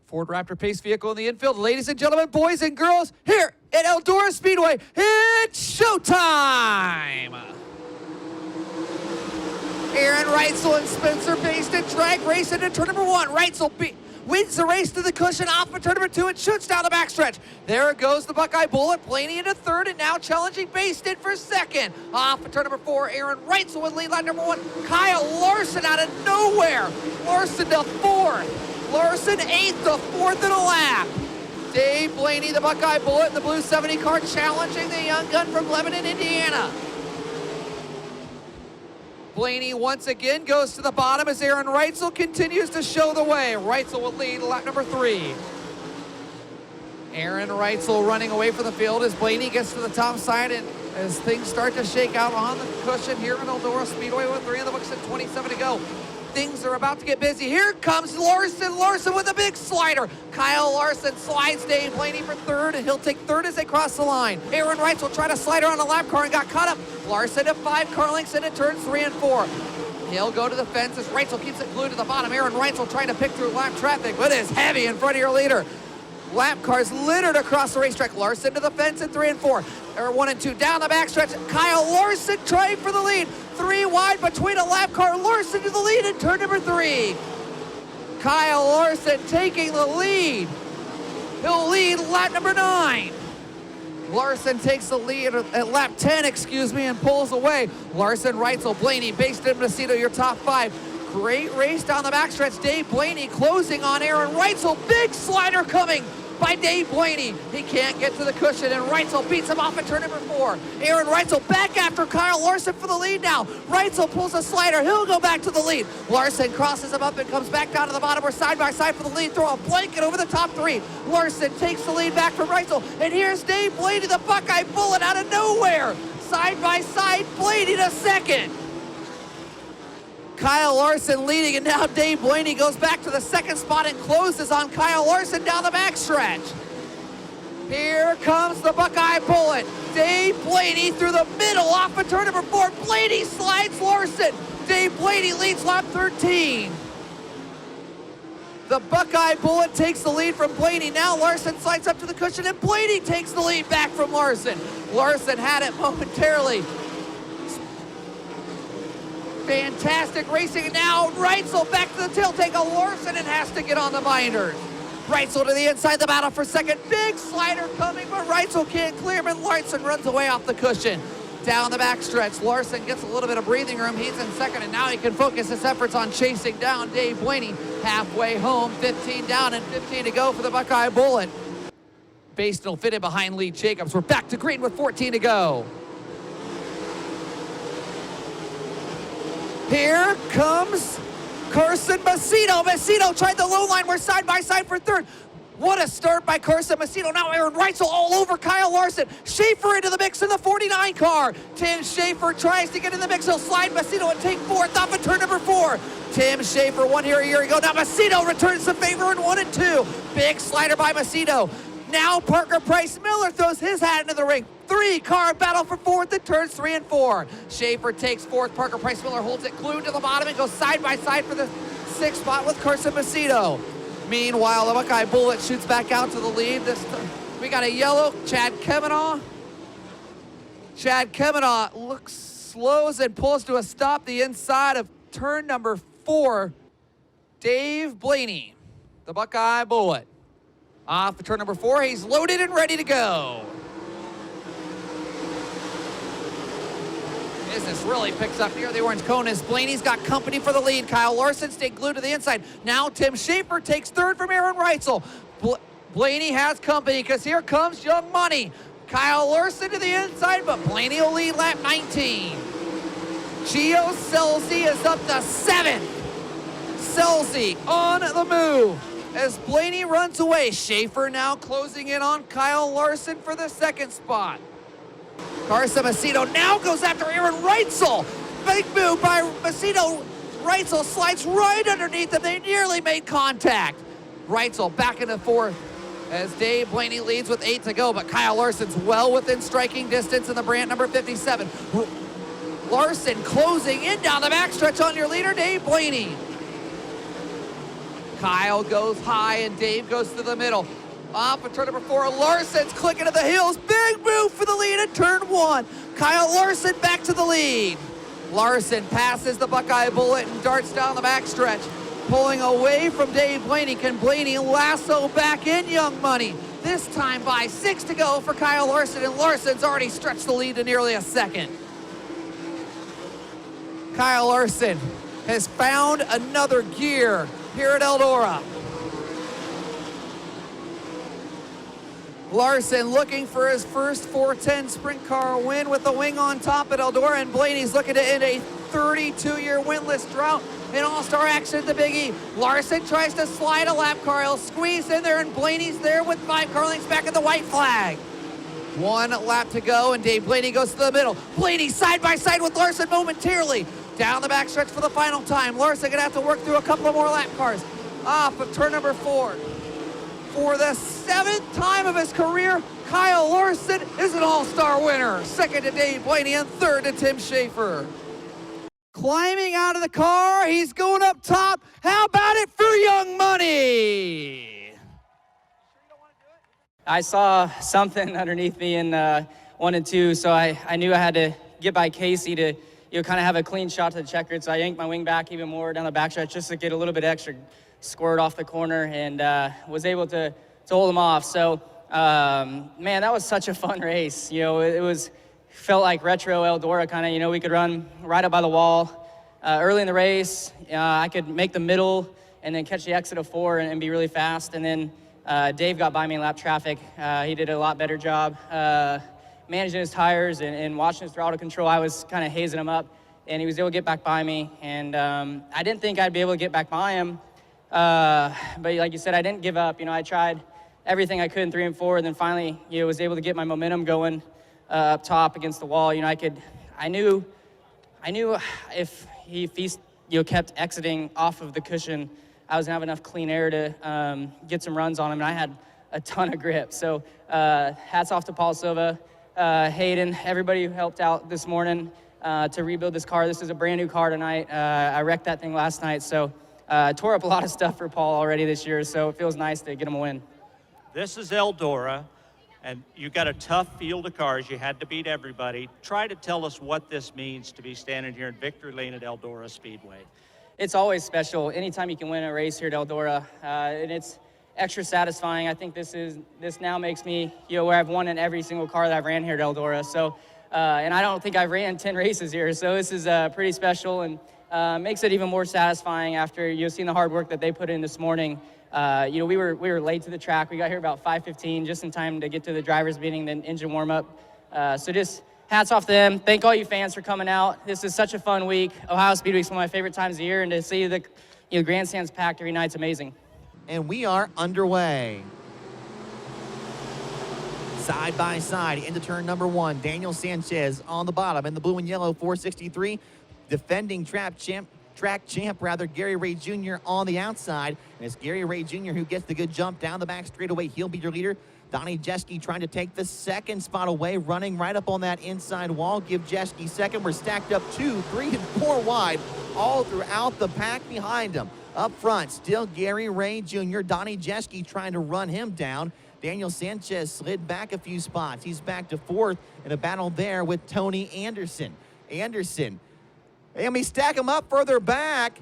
Ford Raptor pace vehicle in the infield. Ladies and gentlemen, boys and girls, here at Eldora Speedway, it's showtime! Aaron Reitzel and Spencer Baston drag race into turn number 1. Reitzel wins the race to the cushion off of turn number 2 and shoots down the backstretch. There goes the Buckeye Bullet. Blaney into third and now challenging Baston for second. Off of turn number 4, Aaron Reitzel with lead lap number 1. Kyle Larson out of nowhere. Larson to fourth. Larson eighth to fourth in a lap. Dave Blaney, the Buckeye Bullet in the blue 70 car, challenging the young gun from Lebanon, Indiana. Blaney once again goes to the bottom as Aaron Reitzel continues to show the way. Reitzel will lead lap number 3. Aaron Reitzel running away from the field as Blaney gets to the top side, and as things start to shake out on the cushion here in Eldora Speedway with 3 in the books and 27 to go. Things are about to get busy. Here comes Larson. Larson with a big slider. Kyle Larson slides Dave Blaney for third, and he'll take third as they cross the line. Aaron Reitzel tried to slide her on a lap car and got caught up. Larson to 5 car lengths into turns 3 and 4. He'll go to the fence as Reitzel keeps it glued to the bottom. Aaron Reitzel trying to pick through lap traffic, but is heavy in front of your leader. Lap cars littered across the racetrack. Larson to the fence in 3 and 4. Or 1 and 2 down the backstretch. Kyle Larson trying for the lead. 3 wide between a lap car. Larson to the lead in turn number 3. Kyle Larson taking the lead. He'll lead lap number 9. Larson takes the lead at lap 10, and pulls away. Larson, Reitzel, Blaney, Baston, Macedo, your top 5. Great race down the backstretch. Dave Blaney closing on Aaron Reitzel. Big slider coming by Dave Blaney. He can't get to the cushion, and Reitzel beats him off at turn number 4. Aaron Reitzel back after Kyle Larson for the lead now. Reitzel pulls a slider. He'll go back to the lead. Larson crosses him up and comes back down to the bottom. We're side by side for the lead. Throw a blanket over the top 3. Larson takes the lead back from Reitzel, and here's Dave Blaney, the Buckeye Bullet, out of nowhere. Side by side, Blaney to second. Kyle Larson leading, and now Dave Blaney goes back to the second spot and closes on Kyle Larson down the backstretch. Here comes the Buckeye Bullet. Dave Blaney through the middle off of turn number 4. Blaney slides Larson. Dave Blaney leads lap 13. The Buckeye Bullet takes the lead from Blaney. Now Larson slides up to the cushion, and Blaney takes the lead back from Larson. Larson had it momentarily. Fantastic racing, and now Reitzel back to the tail take of Larson and has to get on the binders. Reitzel to the inside, the battle for second. Big slider coming, but Reitzel can't clear him, and Larson runs away off the cushion. Down the backstretch, Larson gets a little bit of breathing room. He's in second, and now he can focus his efforts on chasing down Dave Blaney. Halfway home, 15 down and 15 to go for the Buckeye Bullet. Baston will fit in behind Lee Jacobs. We're back to green with 14 to go. Here comes Carson Macedo. Macedo tried the low line. We're side by side for third. What a start by Carson Macedo. Now Aaron Reitzel all over Kyle Larson. Schaefer into the mix in the 49 car. Tim Schaefer tries to get in the mix. He'll slide Macedo and take fourth off of turn number 4. Tim Schaefer won here a year ago. Now Macedo returns the favor in 1 and 2. Big slider by Macedo. Now Parker Price Miller throws his hat into the ring. 3-car battle for fourth in turns 3 and 4. Schaefer takes fourth. Parker Price Miller holds it glued to the bottom and goes side by side for the 6th spot with Carson Macedo. Meanwhile, the Buckeye Bullet shoots back out to the lead. This time, we got a yellow. Chad Kemenaugh looks, slows and pulls to a stop the inside of turn number 4. Dave Blaney, the Buckeye Bullet. Off of turn number 4, he's loaded and ready to go. Business really picks up near the orange cone as Blaney's got company for the lead. Kyle Larson stayed glued to the inside. Now Tim Schaefer takes third from Aaron Reitzel. Blaney has company because here comes Young Money. Kyle Larson to the inside, but Blaney will lead lap 19. Gio Scelzi is up to 7th. Scelzi on the move as Blaney runs away. Schaefer now closing in on Kyle Larson for the 2nd spot. Carson Macedo now goes after Aaron Reitzel. Big move by Macedo. Reitzel slides right underneath him. They nearly made contact. Reitzel back into 4th as Dave Blaney leads with 8 to go, but Kyle Larson's well within striking distance in the brand number 57. Larson closing in down the backstretch on your leader, Dave Blaney. Kyle goes high and Dave goes to the middle. Off of turn number 4, Larson's clicking to the heels. Big move for the lead in turn 1. Kyle Larson back to the lead. Larson passes the Buckeye Bullet and darts down the backstretch. Pulling away from Dave Blaney. Can Blaney lasso back in Young Money? This time by 6 to go for Kyle Larson, and Larson's already stretched the lead to nearly a second. Kyle Larson has found another gear here at Eldora. Larson looking for his first 410 sprint car win with the wing on top at Eldora, and Blaney's looking to end a 32-year winless drought in all-star action at the Big E. Larson tries to slide a lap car. He'll squeeze in there, and Blaney's there with 5 car lengths back at the white flag. 1 lap to go, and Dave Blaney goes to the middle. Blaney side by side with Larson momentarily. Down the backstretch for the final time. Larson gonna have to work through a couple of more lap cars. Off of turn number 4. For the 7th time of his career, Kyle Larson is an all-star winner. 2nd to Dave Blaney and 3rd to Tim Schaefer. Climbing out of the car, he's going up top. How about it for Young Money? I saw something underneath me in 1 and 2, so I knew I had to get by Casey to kind of have a clean shot to the checkered. So I yanked my wing back even more down the backstretch just to get a little bit extra squirt off the corner, and was able to hold him off. So, man, that was such a fun race. It felt like retro Eldora kind of. We could run right up by the wall early in the race. I could make the middle and then catch the exit of 4 and be really fast. And then Dave got by me in lap traffic. He did a lot better job managing his tires and watching his throttle control. I was kind of hazing him up, and he was able to get back by me. And I didn't think I'd be able to get back by him. But like you said, I didn't give up. I tried everything I could in 3 and 4, and then finally, was able to get my momentum going up top against the wall. I knew if he kept exiting off of the cushion, I was gonna have enough clean air to get some runs on him, and I had a ton of grip. So hats off to Paul Silva, Hayden, everybody who helped out this morning to rebuild this car. This is a brand new car tonight. I wrecked that thing last night, so tore up a lot of stuff for Paul already this year, so it feels nice to get him a win. This is Eldora, and you got a tough field of cars. You had to beat everybody. Try to tell us what this means to be standing here in victory lane at Eldora Speedway. It's always special anytime you can win a race here at Eldora, and it's extra satisfying. I think this now makes me, where I've won in every single car that I've ran here at Eldora. So, and I don't think I've ran 10 races here, so this is pretty special, and makes it even more satisfying after seeing the hard work that they put in this morning. We were late to the track. We got here about 5:15, just in time to get to the driver's meeting, then engine warm up. So just hats off to them. Thank all you fans for coming out. This is such a fun week. Ohio Speedweek is one of my favorite times of year, and to see the grandstands packed every night's amazing. And we are underway. Side by side into turn number 1. Daniel Sanchez on the bottom in the blue and yellow 463. Defending track champ Gary Ray Jr. on the outside. And it's Gary Ray Jr. who gets the good jump down the back straightaway. He'll be your leader. Donnie Jeske trying to take the 2nd spot away, running right up on that inside wall. Give Jeske 2nd. We're stacked up 2, 3, and 4 wide all throughout the pack behind him. Up front, still Gary Ray Jr. Donnie Jeske trying to run him down. Daniel Sanchez slid back a few spots. He's back to 4th in a battle there with Tony Anderson. And we stack him up further back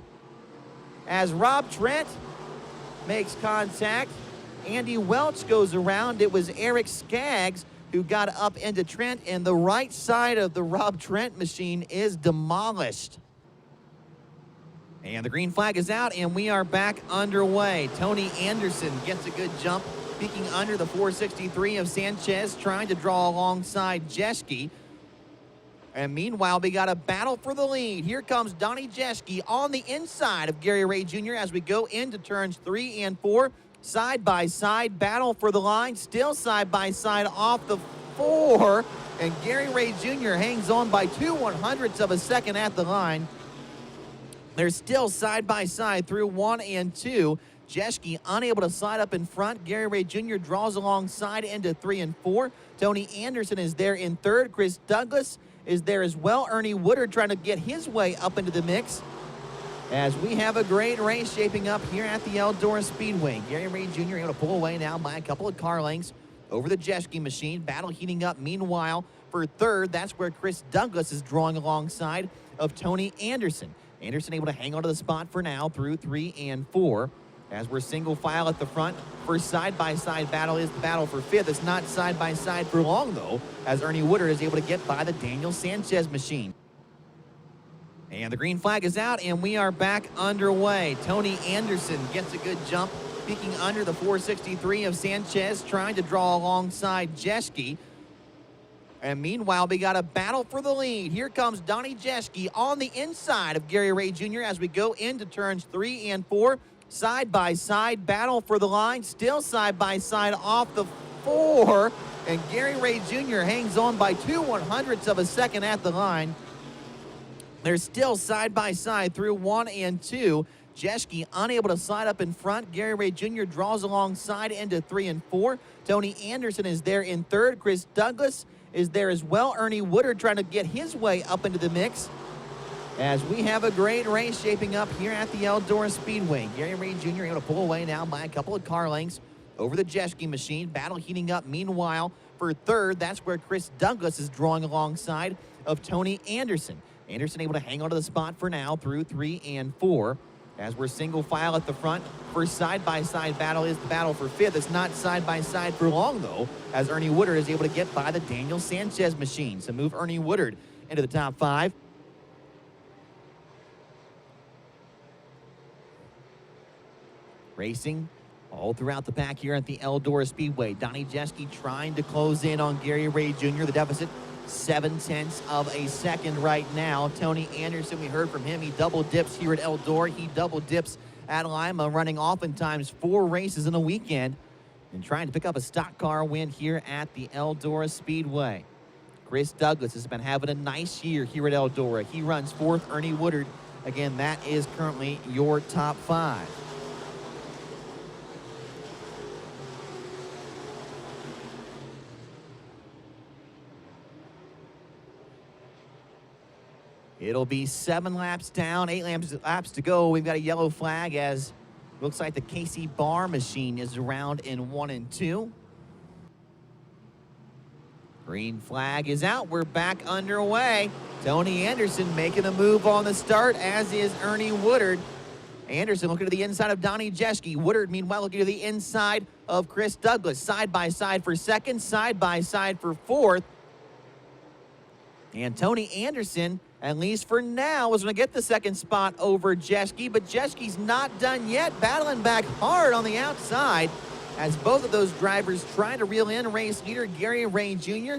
as Rob Trent makes contact. Andy Welch goes around. It was Eric Skaggs who got up into Trent, and the right side of the Rob Trent machine is demolished. And the green flag is out, and we are back underway. Tony Anderson gets a good jump, peeking under the 463 of Sanchez, trying to draw alongside Jeske. And meanwhile, we got a battle for the lead. Here comes Donnie Jeske on the inside of Gary Ray Jr. as we go into turns 3 and 4. Side-by-side battle for the line. Still side-by-side off the 4. And Gary Ray Jr. hangs on by 2/100ths of a second at the line. They're still side-by-side through 1 and 2. Jeske unable to slide up in front. Gary Ray Jr. draws alongside into 3 and 4. Tony Anderson is there in 3rd. Chris Douglas is there as well. Ernie Woodard trying to get his way up into the mix. as we have a great race shaping up here at the Eldora Speedway. Gary Ray Jr. able to pull away now by a couple of car lengths over the Jeschke machine. Battle heating up meanwhile for third. That's where Chris Douglas is drawing alongside of Tony Anderson. Anderson able to hang on to the spot for now through 3 and 4. As we're single file at the front. First side-by-side battle is the battle for fifth. It's not side-by-side for long, though, as Ernie Woodard is able to get by the Daniel Sanchez machine. And the green flag is out, and we are back underway. Tony Anderson gets a good jump, peeking under the 463 of Sanchez, trying to draw alongside Jeschke. And meanwhile, we got a battle for the lead. Here comes Donnie Jeschke on the inside of Gary Ray Jr. as we go into turns 3 and 4. Side-by-side battle for the line. Still side-by-side off the 4. And Gary Ray Jr. hangs on by 2/100ths of a second at the line. They're still side-by-side through 1 and 2. Jeschke unable to slide up in front. Gary Ray Jr. draws alongside into 3 and 4. Tony Anderson is there in third. Chris Douglas is there as well. Ernie Woodard trying to get his way up into the mix, as we have a great race shaping up here at the Eldora Speedway. Gary Ray Jr. able to pull away now by a couple of car lengths over the Jeschke machine. Battle heating up meanwhile for third. That's where Chris Douglas is drawing alongside of Tony Anderson. Anderson able to hang on to the spot for now through 3 and 4. As we're single file at the front. First side-by-side battle is the battle for fifth. It's not side-by-side for long, though, as Ernie Woodard is able to get by the Daniel Sanchez machine. So move Ernie Woodard into the top 5. Racing all throughout the pack here at the Eldora Speedway. Donnie Jeschke trying to close in on Gary Ray Jr. The deficit 0.7 of a second right now. Tony Anderson, we heard from him. He double dips here at Eldora. He double dips at Lima, running oftentimes 4 races in a weekend and trying to pick up a stock car win here at the Eldora Speedway. Chris Douglas has been having a nice year here at Eldora. He runs 4th. Ernie Woodard, again, that is currently your top 5. It'll be 7 laps down, 8 laps to go. We've got a yellow flag as looks like the Casey Barr machine is around in 1 and 2. Green flag is out. We're back underway. Tony Anderson making a move on the start, as is Ernie Woodard. Anderson looking to the inside of Donnie Jeschke. Woodard, meanwhile, looking to the inside of Chris Douglas. Side-by-side for second, side-by-side for 4th. And Tony Anderson, at least for now, is going to get the second spot over Jeschke, but Jeschke's not done yet, battling back hard on the outside as both of those drivers try to reel in race leader Gary Ray Jr.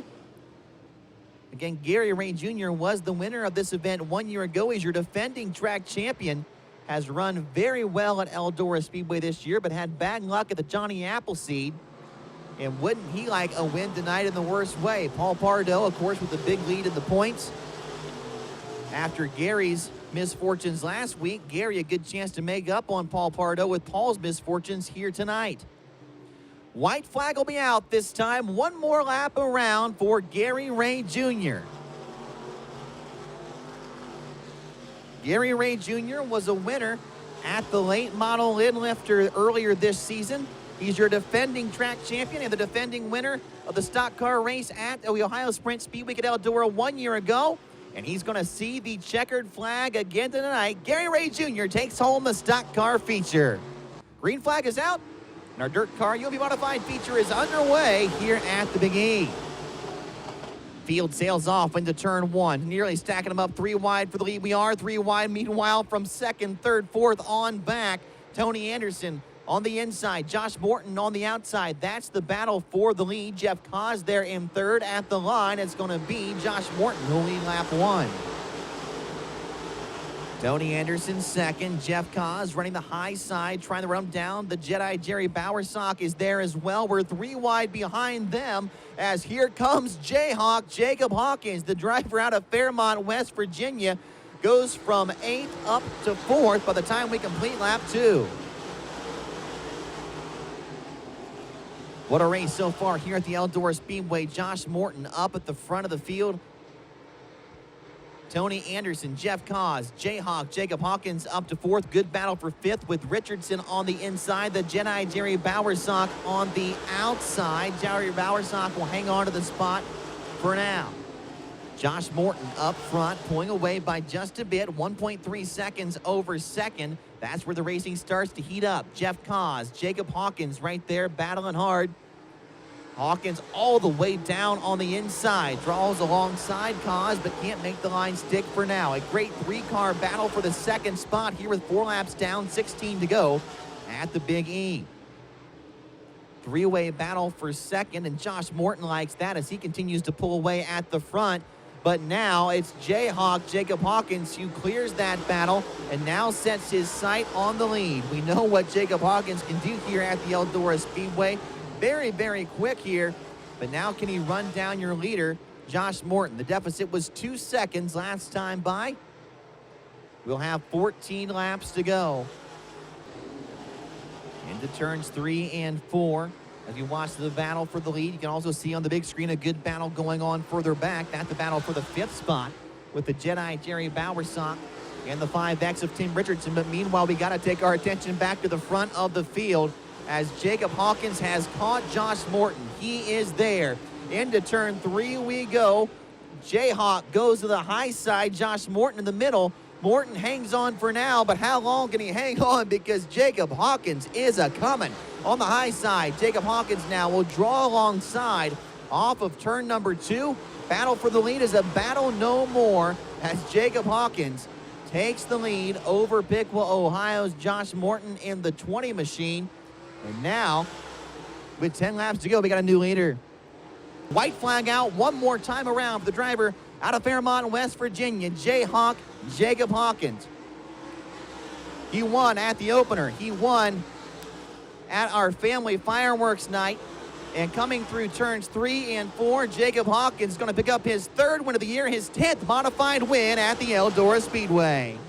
Again, Gary Ray Jr. was the winner of this event 1 year ago. He's your defending track champion, has run very well at Eldora Speedway this year, but had bad luck at the Johnny Appleseed. And wouldn't he like a win tonight in the worst way? Paul Pardo, of course, with the big lead in the points. After Gary's misfortunes last week, Gary a good chance to make up on Paul Pardo with Paul's misfortunes here tonight. White flag will be out this time. 1 more lap around for Gary Ray Jr. Gary Ray Jr. was a winner at the late model lid lifter earlier this season. He's your defending track champion and the defending winner of the stock car race at the Ohio Sprint Speedweek at Eldora 1 year ago. And he's going to see the checkered flag again tonight. Gary Ray Jr. takes home the stock car feature. Green flag is out, and our DIRTcar Modified feature is underway here at the Big E. Field sails off into turn 1, nearly stacking them up 3 wide for the lead. We are 3 wide. Meanwhile, from 2nd, 3rd, 4th on back, Tony Anderson on the inside, Josh Morton on the outside. That's the battle for the lead. Jeff Kaz there in 3rd. At the line, it's going to be Josh Morton who'll lead lap 1. Tony Anderson 2nd. Jeff Kaz running the high side, trying to run down. The Jedi Jerry Bowersock is there as well. We're 3 wide behind them as here comes Jayhawk. Jacob Hawkins, the driver out of Fairmont, West Virginia, goes from 8th up to 4th by the time we complete lap 2. What a race so far here at the Eldora Speedway. Josh Morton up at the front of the field. Tony Anderson, Jeff Kaz, Jayhawk, Jacob Hawkins up to 4th. Good battle for 5th with Richardson on the inside. The Jedi Jerry Bowersock on the outside. Jerry Bowersock will hang on to the spot for now. Josh Morton up front, pulling away by just a bit, 1.3 seconds over 2nd. That's where the racing starts to heat up. Jeff Kaz, Jacob Hawkins right there battling hard. Hawkins all the way down on the inside, draws alongside Kaz, but can't make the line stick for now. A great 3-car battle for the 2nd spot here with 4 laps down, 16 to go at the Big E. 3-way battle for 2nd, and Josh Morton likes that as he continues to pull away at the front. But now it's Jayhawk, Jacob Hawkins, who clears that battle and now sets his sight on the lead. We know what Jacob Hawkins can do here at the Eldora Speedway. Very, very quick here, but now can he run down your leader, Josh Morton? The deficit was 2 seconds last time by. We'll have 14 laps to go. Into turns 3 and 4. As you watch the battle for the lead, you can also see on the big screen a good battle going on further back. That's the battle for the 5th spot with the Jedi Jerry Bowersock and the 5X of Tim Richardson. But meanwhile, we got to take our attention back to the front of the field as Jacob Hawkins has caught Josh Morton. He is there. Into turn 3 we go. Jayhawk goes to the high side. Josh Morton in the middle. Morton hangs on for now, but how long can he hang on? Because Jacob Hawkins is a-coming. On the high side, Jacob Hawkins now will draw alongside off of turn number 2. Battle for the lead is a battle no more as Jacob Hawkins takes the lead over Piqua, Ohio's Josh Morton in the 20 machine. And now, with 10 laps to go, we got a new leader. White flag out one more time around for the driver out of Fairmont, West Virginia, Jayhawk, Jacob Hawkins. He won at the opener. He won at our family fireworks night. And coming through turns 3 and 4, Jacob Hawkins is going to pick up his 3rd win of the year, his 10th modified win at the Eldora Speedway.